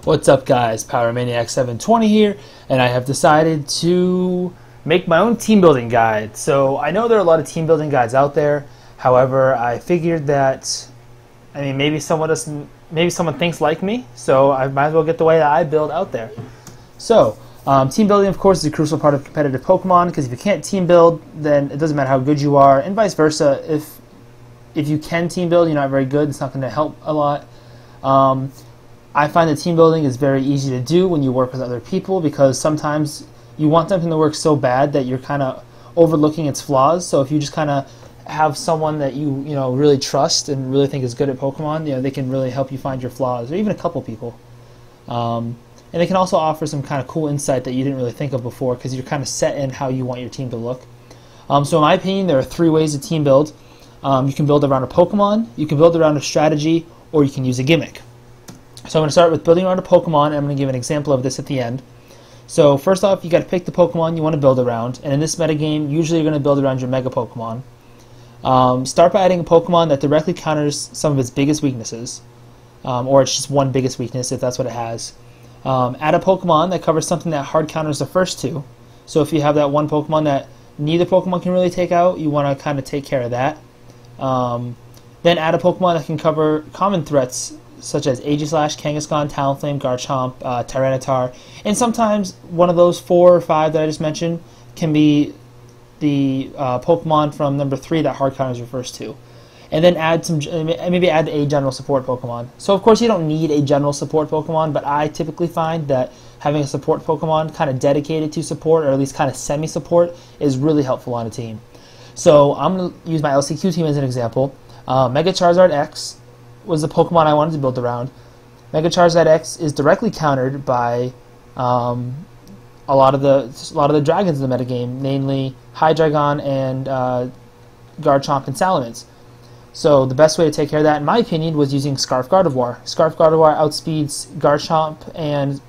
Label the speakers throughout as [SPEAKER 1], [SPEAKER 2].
[SPEAKER 1] What's up, guys? PowerManiac720 here, and I have decided to make my own team building guide. So I know there are a lot of team building guides out there. However, I figured that maybe someone thinks like me, so I might as well get the way that I build out there. So team building, of course, is a crucial part of competitive Pokemon, because if you can't team build, then it doesn't matter how good you are, and vice versa. If you can team build, you're not very good, it's not going to help a lot. I find that team building is very easy to do when you work with other people, because sometimes you want something to work so bad that you're kind of overlooking its flaws. So if you just kind of have someone that you really trust and really think is good at Pokemon, they can really help you find your flaws, or even a couple people. And they can also offer some kind of cool insight that you didn't really think of before, because you're kind of set in how you want your team to look. So in my opinion, there are 3 ways to team build. You can build around a Pokemon, you can build around a strategy, or you can use a gimmick. So I'm going to start with building around a Pokemon, and I'm going to give an example of this at the end. So first off, you got to pick the Pokemon you want to build around, and in this metagame, usually you're going to build around your Mega Pokemon. Start by adding a Pokemon that directly counters some of its biggest weaknesses, or it's just one biggest weakness if that's what it has. Add a Pokemon that covers something that hard counters the first 2. So if you have that one Pokemon that neither Pokemon can really take out, you want to kind of take care of that. Then add a Pokemon that can cover common threats such as Aegislash, Kangaskhan, Talonflame, Garchomp, Tyranitar, and sometimes one of those 4 or 5 that I just mentioned can be the Pokemon from number 3 that hard counters your first 2. And then maybe add a general support Pokemon. So of course you don't need a general support Pokemon, but I typically find that having a support Pokemon kind of dedicated to support, or at least kind of semi-support, is really helpful on a team. So I'm going to use my LCQ team as an example. Mega Charizard X was the Pokemon I wanted to build around. Mega Charizard X is directly countered by a lot of the dragons in the metagame, namely Hydreigon and Garchomp and Salamence. So the best way to take care of that, in my opinion, was using Scarf Gardevoir. Scarf Gardevoir outspeeds Garchomp and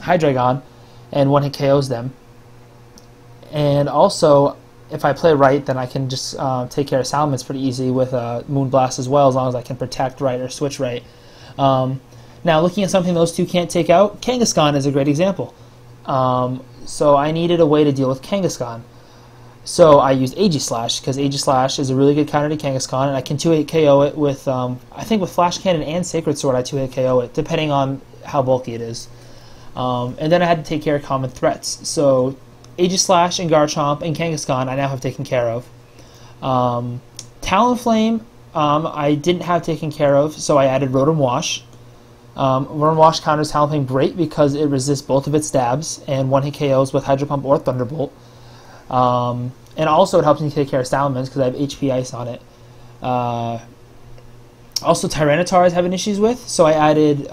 [SPEAKER 1] Hydreigon, and one-hit KOs them. And also, if I play right, then I can just take care of Salamence pretty easy with Moonblast as well, as long as I can protect right or switch right. Now, looking at something those 2 can't take out, Kangaskhan is a great example. So I needed a way to deal with Kangaskhan. So I used Aegislash, because Aegislash is a really good counter to Kangaskhan, and I can 2-hit KO it with, I think with Flash Cannon and Sacred Sword, I 2-hit KO it, depending on how bulky it is. And then I had to take care of common threats. So Aegislash and Garchomp and Kangaskhan I now have taken care of. Talonflame I didn't have taken care of, so I added Rotom Wash. Rotom Wash counters Talonflame great because it resists both of its stabs and one-hit KOs with Hydro Pump or Thunderbolt. And also it helps me take care of Salamence because I have HP Ice on it. Also Tyranitar I was having issues with, so I added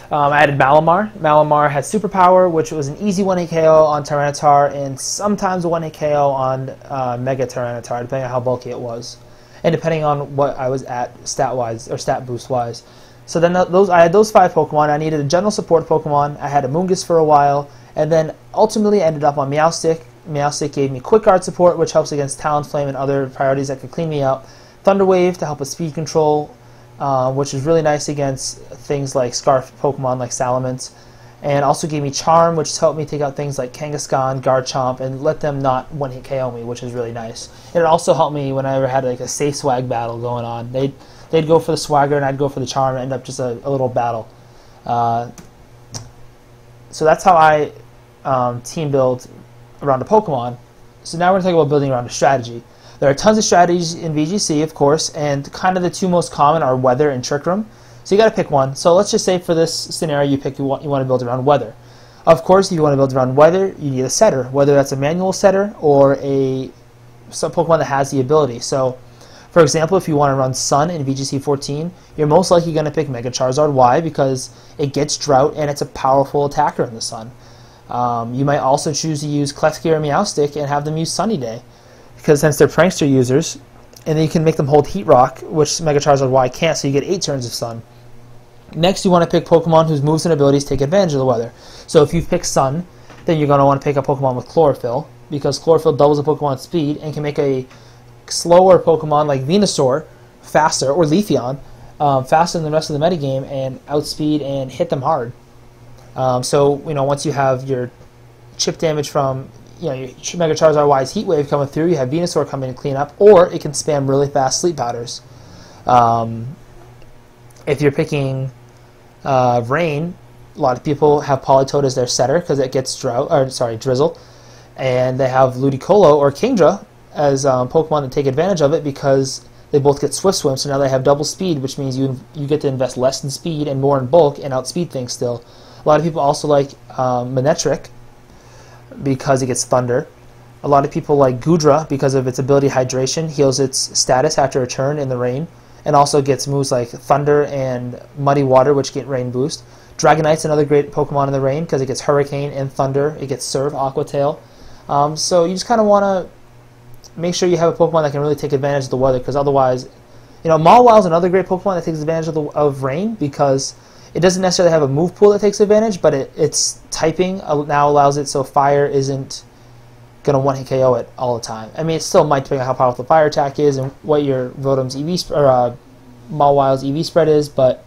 [SPEAKER 1] Malamar. Malamar has Superpower, which was an easy 1-hit KO on Tyranitar, and sometimes a 1-hit KO on Mega Tyranitar, depending on how bulky it was, and depending on what I was at stat-wise, or stat boost-wise. So then I had those 5 Pokemon. I needed a general support Pokemon. I had a Moongus for a while, and then ultimately ended up on Meowstic. Meowstic gave me Quick Guard support, which helps against Talonflame and other priorities that could clean me up. Thunder Wave to help with speed control, which is really nice against things like Scarf Pokemon like Salamence, and also gave me Charm, which has helped me take out things like Kangaskhan, Garchomp, and let them not one-hit KO me, which is really nice. And it also helped me when I ever had like a SafeSwag battle going on. They'd go for the Swagger and I'd go for the Charm, and end up just a little battle. So that's how I team build around a Pokemon. So now we're going to talk about building around a strategy. There are tons of strategies in VGC, of course, and kind of the 2 most common are Weather and Trick Room. So you got to pick one. So let's just say for this scenario you want to build around Weather. Of course, if you want to build around Weather, you need a setter, whether that's a manual setter or some Pokemon that has the ability. So, for example, if you want to run Sun in VGC 14, you're most likely going to pick Mega Charizard Y because it gets Drought and it's a powerful attacker in the Sun. You might also choose to use Clefgear and Meowstic and have them use Sunny Day, because since they're prankster users, and then you can make them hold Heat Rock, which Mega Charizard Y can't, so you get 8 turns of Sun. Next, you want to pick Pokemon whose moves and abilities take advantage of the weather. So if you've picked Sun, then you're going to want to pick a Pokemon with Chlorophyll, because Chlorophyll doubles a Pokemon's speed and can make a slower Pokemon like Venusaur faster, or Leafeon faster than the rest of the metagame, and outspeed and hit them hard. So once you have your chip damage from your Mega Charizard Wise Heat Wave coming through, you have Venusaur coming to clean up, or it can spam really fast Sleep Powders. If you're picking Rain, a lot of people have Politoed as their setter because it gets Drizzle, and they have Ludicolo or Kingdra as Pokemon that take advantage of it because they both get Swift Swim, so now they have double speed, which means you get to invest less in speed and more in bulk and outspeed things still. A lot of people also like Manectric because it gets Thunder. A lot of people like Goodra because of its ability Hydration, heals its status after a turn in the rain, and also gets moves like Thunder and Muddy Water, which get Rain Boost. Dragonite's another great Pokemon in the rain because it gets Hurricane and Thunder. It gets Surf, Aqua Tail. So you just kind of want to make sure you have a Pokemon that can really take advantage of the weather, because otherwise, Mawile is another great Pokemon that takes advantage of rain because it doesn't necessarily have a move pool that takes advantage, but its typing now allows it so fire isn't going to one-hit KO it all the time. I mean, it still might depend on how powerful the fire attack is and what your Rotom's Mawile's EV spread is, but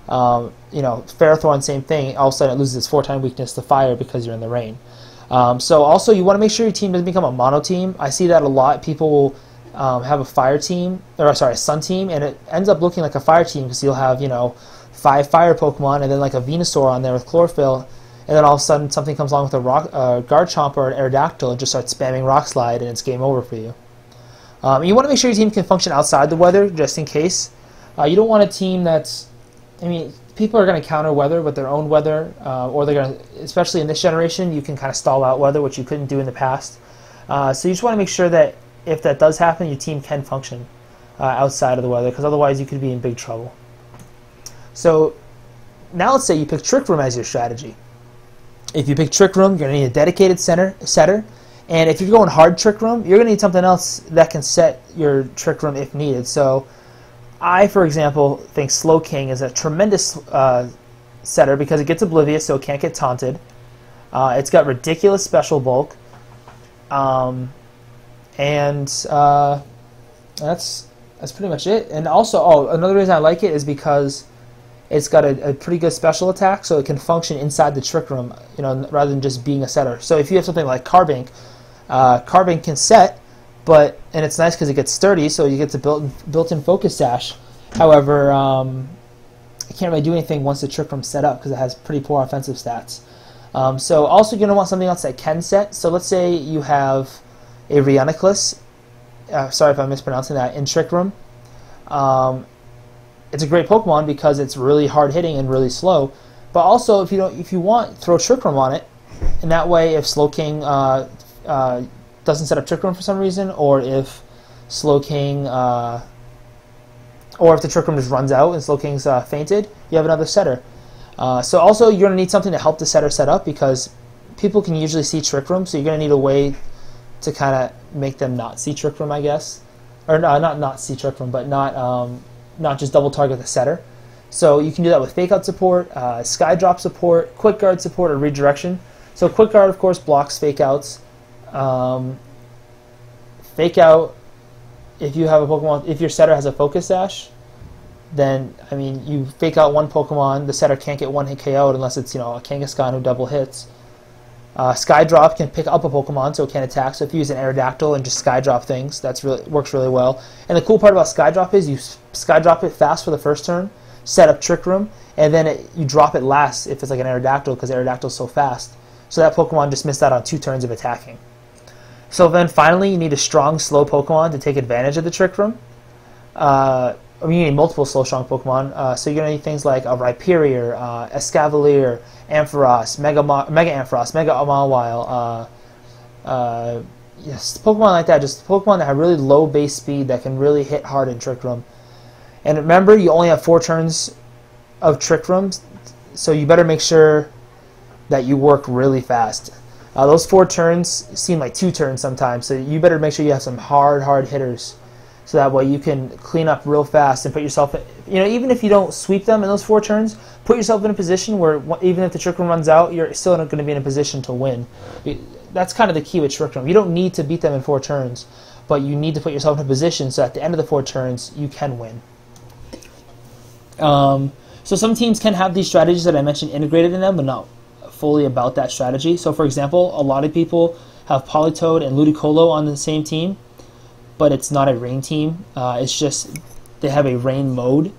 [SPEAKER 1] Ferrothorn, same thing. All of a sudden, it loses its 4-time weakness to fire because you're in the rain. So also, you want to make sure your team doesn't become a mono team. I see that a lot. People will have a fire team, a sun team, and it ends up looking like a fire team because you'll have 5 fire Pokemon and then like a Venusaur on there with Chlorophyll, and then all of a sudden something comes along with a Garchomp or an Aerodactyl and just starts spamming Rock Slide, and it's game over for you. You want to make sure your team can function outside the weather just in case. You don't want a team that's, people are going to counter weather with their own weather, or they're going to, especially in this generation, you can kind of stall out weather, which you couldn't do in the past. So you just want to make sure that if that does happen, your team can function outside of the weather, because otherwise you could be in big trouble. So now let's say you pick Trick Room as your strategy. If you pick Trick Room, you're going to need a dedicated setter, and if you're going hard Trick Room, you're going to need something else that can set your Trick Room if needed. So I, for example, think Slowking is a tremendous setter because it gets Oblivious, so it can't get taunted. It's got ridiculous special bulk, and that's pretty much it. And also, another reason I like it is because it's got a pretty good special attack, so it can function inside the Trick Room, rather than just being a setter. So if you have something like Carbink, Carbink can set, and it's nice because it gets sturdy, so you get the built-in Focus Sash. However, it can't really do anything once the Trick Room's set up because it has pretty poor offensive stats. So also you're going to want something else that can set. So let's say you have a Reuniclus, sorry if I'm mispronouncing that, in Trick Room. It's a great Pokemon because it's really hard-hitting and really slow. But also, if you want, throw Trick Room on it, and that way if Slowking doesn't set up Trick Room for some reason, or if Slowking, or if the Trick Room just runs out and Slowking's fainted, you have another setter. So also you're going to need something to help the setter set up because people can usually see Trick Room, so you're going to need a way to kind of make them not see Trick Room, I guess. Or not see Trick Room, but not just double target the setter. So you can do that with Fake Out support, Sky Drop support, Quick Guard support, or Redirection. So Quick Guard, of course, blocks Fake Outs. Fake Out, if you have a Pokemon, if your setter has a Focus Sash, then, you Fake Out one Pokemon, the setter can't get one-hit KO'd unless it's, a Kangaskhan who double hits. Sky Drop can pick up a Pokemon, so it can't attack. So if you use an Aerodactyl and just Sky Drop things, works really well. And the cool part about Sky Drop is you Sky Drop it fast for the first turn, set up Trick Room, and then you drop it last if it's like an Aerodactyl because Aerodactyl's so fast. So that Pokemon just missed out on 2 turns of attacking. So then finally you need a strong, slow Pokemon to take advantage of the Trick Room. You need multiple slow, strong Pokemon. So you're going to need things like a Rhyperior, Escavalier, Ampharos, Mega Ampharos, Mega Mawile, Pokemon like that, just Pokemon that have really low base speed that can really hit hard in Trick Room. And remember, you only have 4 turns of Trick Rooms, so you better make sure that you work really fast. Those 4 turns seem like 2 turns sometimes, so you better make sure you have some hard hitters, so that way you can clean up real fast and put yourself, even if you don't sweep them in those 4 turns, put yourself in a position where even if the Trick Room runs out, you're still going to be in a position to win. That's kind of the key with Trick Room. You don't need to beat them in 4 turns, but you need to put yourself in a position so at the end of the 4 turns you can win. So some teams can have these strategies that I mentioned integrated in them, but not fully about that strategy. So for example, a lot of people have Polytoad and Ludicolo on the same team, but it's not a rain team. It's just they have a rain mode.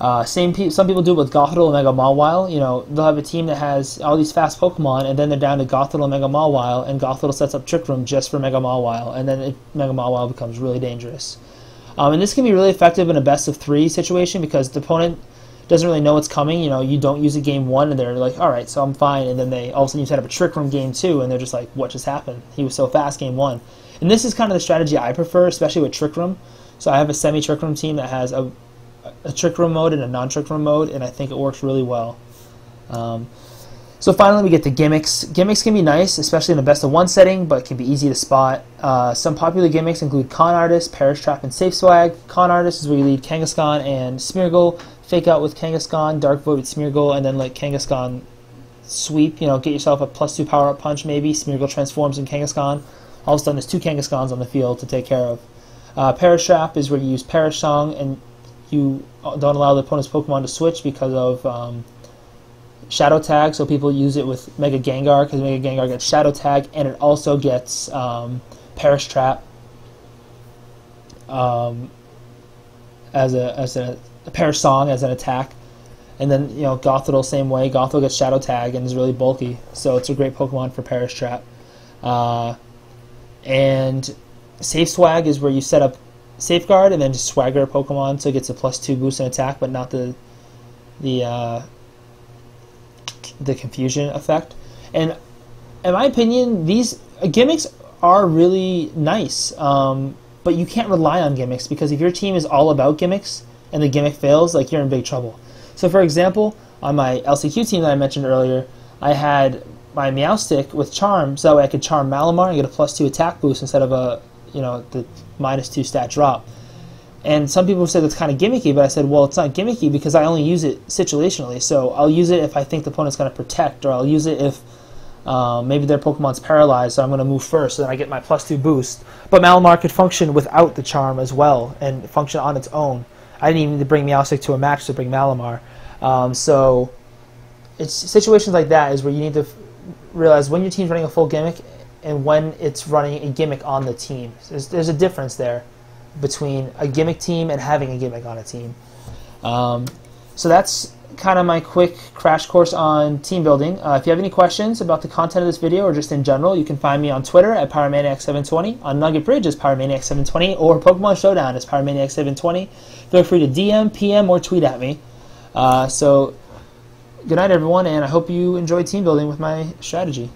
[SPEAKER 1] Some people do it with Gothitelle and Mega Mawile. You know, they'll have a team that has all these fast Pokemon, and then they're down to Gothitelle and Mega Mawile, and Gothitelle sets up Trick Room just for Mega Mawile, and then Mega Mawile becomes really dangerous. And this can be really effective in a best of 3 situation because the opponent doesn't really know what's coming. You know, you don't use it game 1, and they're like, all right, so I'm fine, and then they all of a sudden you set up a Trick Room game 2, and they're just like, what just happened? He was so fast game 1. And this is kind of the strategy I prefer, especially with Trick Room. So I have a semi-Trick Room team that has a Trick Room mode and a non-Trick Room mode, and I think it works really well. So finally we get the Gimmicks. Gimmicks can be nice, especially in a best of 1 setting, but can be easy to spot. Some popular gimmicks include Con Artist, Perish Trap, and SafeSwag. Con Artist is where you lead Kangaskhan and Smeargle, fake out with Kangaskhan, Dark Void with Smeargle, and then let Kangaskhan sweep. You know, get yourself a +2 power-up punch maybe. Smeargle transforms in Kangaskhan. All of a sudden there's 2 Kangaskhan's on the field to take care of. Perish Trap is where you use Perish Song and you don't allow the opponent's Pokemon to switch because of Shadow Tag, so people use it with Mega Gengar because Mega Gengar gets Shadow Tag, and it also gets Perish Trap as a Perish Song as an attack. And then, you know, Gothitelle same way. Gothitelle gets Shadow Tag and is really bulky, so it's a great Pokemon for Perish Trap. And SafeSwag is where you set up Safeguard and then just swagger a Pokemon so it gets a +2 boost in attack, but not the confusion effect. And in my opinion, these gimmicks are really nice, but you can't rely on gimmicks because if your team is all about gimmicks and the gimmick fails, like, you're in big trouble. So for example, on my LCQ team that I mentioned earlier, I had my Meowstic with Charm, so that way I could Charm Malamar and get a +2 attack boost instead of a, you know, the -2 stat drop. And some people said that's kind of gimmicky, but I said, well, it's not gimmicky because I only use it situationally. So I'll use it if I think the opponent's going to protect, or I'll use it if maybe their Pokemon's paralyzed, so I'm going to move first, so then I get my +2 boost. But Malamar could function without the Charm as well, and function on its own. I didn't even need to bring Meowstic to a match to bring Malamar. So it's situations like that is where you need to realize when your team's running a full gimmick and when it's running a gimmick on the team. There's a difference there between a gimmick team and having a gimmick on a team. So that's kind of my quick crash course on team building. If you have any questions about the content of this video or just in general, you can find me on Twitter at Pyromaniac720, on Nugget Bridge as Pyromaniac720, or Pokemon Showdown as Pyromaniac720. Feel free to DM, PM, or tweet at me. So good night, everyone, and I hope you enjoyed team building with my strategy.